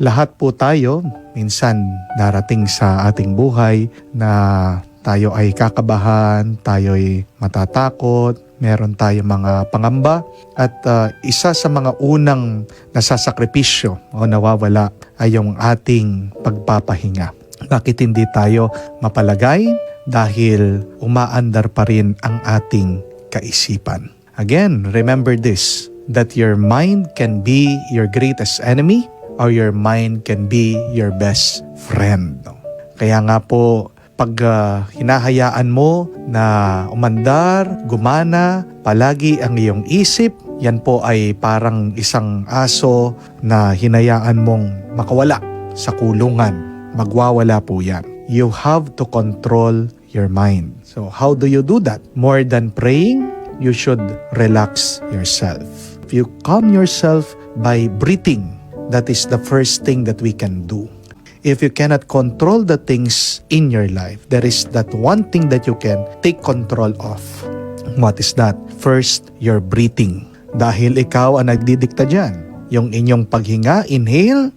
Lahat po tayo, minsan darating sa ating buhay na tayo ay kakabahan, tayo ay matatakot, meron tayong mga pangamba at isa sa mga unang nasasakripisyo o nawawala ay yung ating pagpapahinga. Bakit hindi tayo mapalagay? Dahil umaandar pa rin ang ating kaisipan. Again, remember this, that your mind can be your greatest enemy or your mind can be your best friend. Kaya nga po, pag hinahayaan mo na umandar, gumana, palagi ang iyong isip, yan po ay parang isang aso na hinayaan mong makawala sa kulungan. Magwawala po yan. You have to control your mind. So how do you do that? More than praying, you should relax yourself. If you calm yourself by breathing, that is the first thing that we can do. If you cannot control the things in your life, there is that one thing that you can take control of. What is that? First, your breathing. Dahil ikaw ang nagdidikta dyan. Yung inyong paghinga, inhale,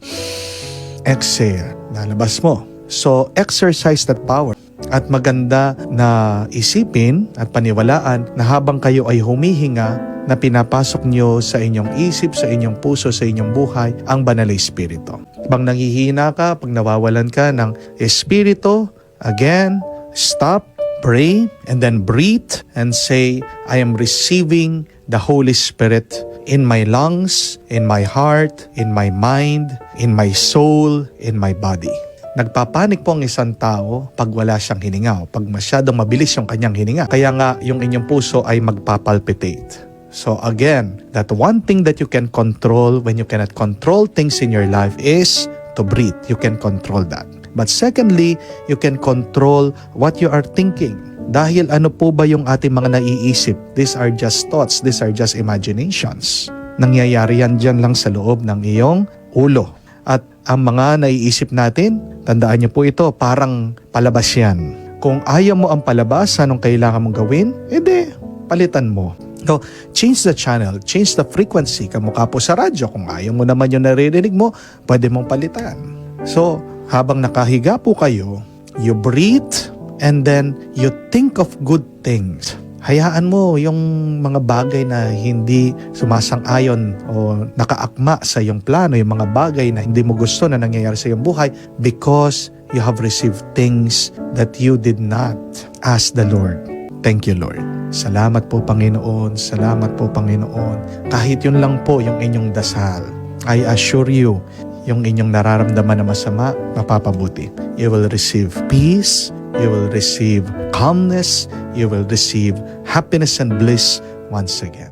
exhale, lalabas mo. So, exercise that power. At maganda na isipin at paniwalaan na habang kayo ay humihinga, na pinapasok nyo sa inyong isip, sa inyong puso, sa inyong buhay, ang banal na Espiritu. Pag nanghihina ka, pag nawawalan ka ng Espiritu, again, stop, pray, and then breathe and say, I am receiving the Holy Spirit in my lungs, in my heart, in my mind, in my soul, in my body. Nagpapanik po ang isang tao pag wala siyang hininga, pag masyadong mabilis yung kanyang hininga. Kaya nga yung inyong puso ay magpapalpitate. So again, that one thing that you can control when you cannot control things in your life is to breathe. You can control that. But secondly, you can control what you are thinking. Dahil ano po ba yung ating mga naiisip? These are just thoughts. These are just imaginations. Nangyayari yan dyan lang sa loob ng iyong ulo. At ang mga naiisip natin, tandaan niyo po ito, parang palabas yan. Kung ayaw mo ang palabas, anong kailangan mong gawin? Edi, palitan mo. So, change the channel, change the frequency. Kamukha po sa radyo, kung ayaw mo naman yung naririnig mo, pwede mong palitan. So, habang nakahiga po kayo, you breathe and then you think of good things. Hayaan mo yung mga bagay na hindi sumasang-ayon o nakaakma sa iyong plano, yung mga bagay na hindi mo gusto na nangyayari sa iyong buhay because you have received things that you did not ask the Lord. Thank you, Lord. Salamat po, Panginoon. Salamat po, Panginoon. Kahit yun lang po yung inyong dasal, I assure you, yung inyong nararamdaman na masama, mapapabuti. You will receive peace, you will receive calmness, you will receive happiness and bliss once again.